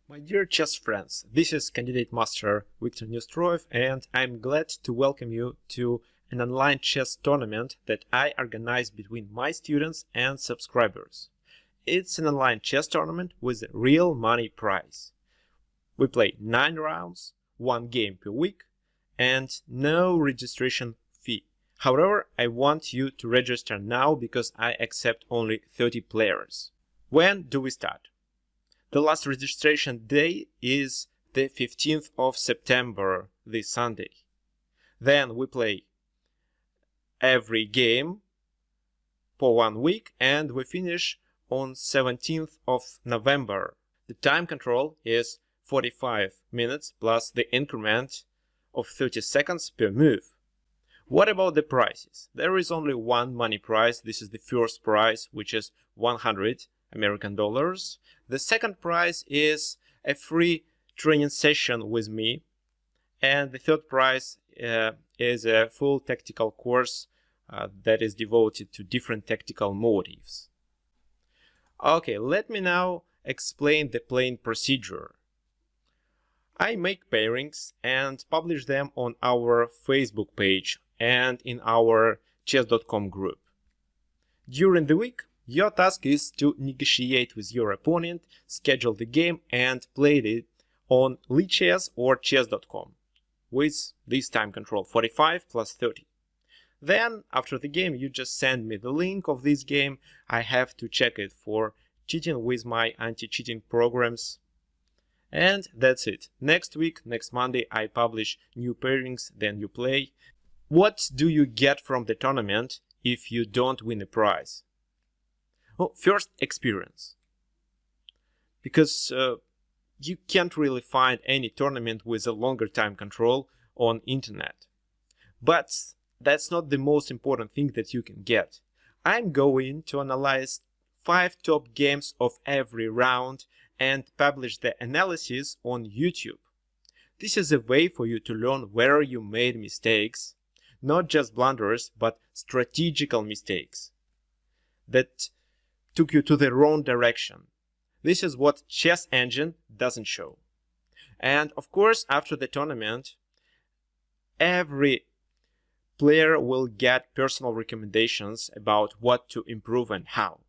My dear chess friends, this is candidate master Viktor Neustroyev, and I'm glad to welcome you to an online chess tournament that I organize between my students and subscribers. It's an online chess tournament with a real money prize. We play 9 rounds, 1 game per week, and no registration fee. However, I want you to register now because I accept only 30 players. When do we start? The last registration day is the 15th of September, this Sunday. Then we play every game for 1 week and we finish on 17th of November. The time control is 45 minutes plus the increment of 30 seconds per move. What about the prizes? There is only one money prize. This is the first prize, which is 100 American dollars. The second prize is a free training session with me. And the third prize is a full tactical course that is devoted to different tactical motives. Okay, let me now explain the playing procedure. I make pairings and publish them on our Facebook page and in our chess.com group. During the week, your task is to negotiate with your opponent, schedule the game, and play it on Lichess or chess.com with this time control 45 plus 30. Then, after the game, you just send me the link of this game. I have to check it for cheating with my anti-cheating programs. And that's it. Next week, next Monday, I publish new pairings, then you play. What do you get from the tournament if you don't win a prize? Well, first, experience. Because you can't really find any tournament with a longer time control on internet. But that's not the most important thing that you can get. I'm going to analyze 5 top games of every round and publish the analysis on YouTube. This is a way for you to learn where you made mistakes, not just blunders, but strategical mistakes that took you to the wrong direction. This is what Chess Engine doesn't show. And of course, after the tournament, every player will get personal recommendations about what to improve and how.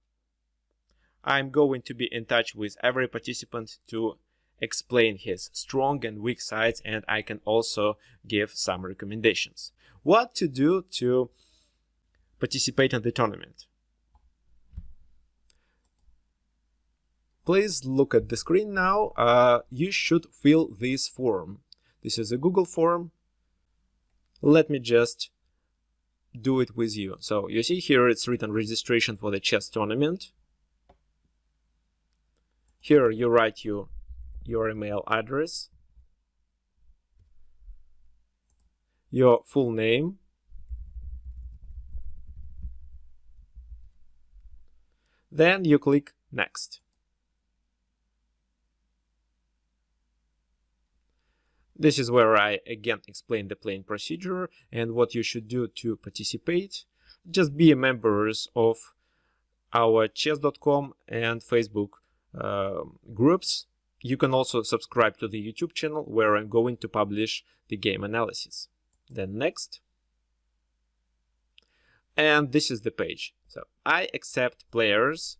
I'm going to be in touch with every participant to explain his strong and weak sides, and I can also give some recommendations. What to do to participate in the tournament? Please look at the screen now. You should fill this form. This is a Google form. Let me just do it with you. So you see here it's written registration for the chess tournament. Here you write your email address, your full name, then you click next. This is where I again explain the playing procedure and what you should do to participate. Just be members of our chess.com and Facebook groups. You can also subscribe to the YouTube channel where I'm going to publish the game analysis. Then next. And this is the page. So I accept players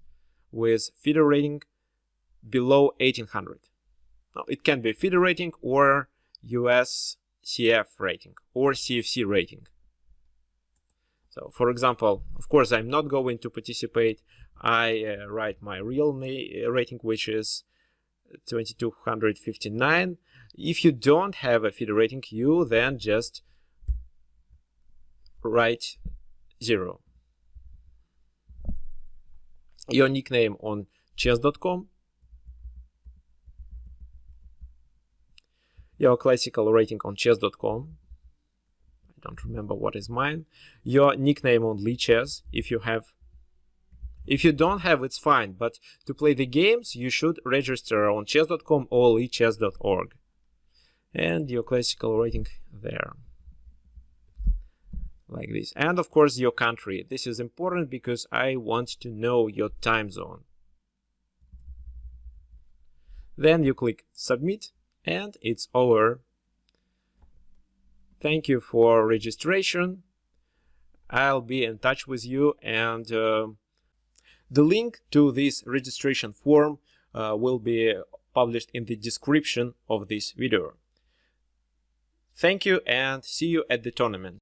with FIDE rating below 1800. Now, it can be FIDE rating or USCF rating or CFC rating. So, for example, of course, I'm not going to participate. I write my real rating, which is 2259. If you don't have a FIDE rating, you then just write 0. Your nickname on chess.com. Your classical rating on chess.com. I don't remember what is mine. Your nickname on Lichess, if you have. If you don't have, it's fine, but to play the games, you should register on chess.com or lichess.org. And your classical rating there. Like this. And of course, your country. This is important because I want to know your time zone. Then you click Submit and it's over. Thank you for registration. I'll be in touch with you, and the link to this registration form will be published in the description of this video. Thank you and see you at the tournament.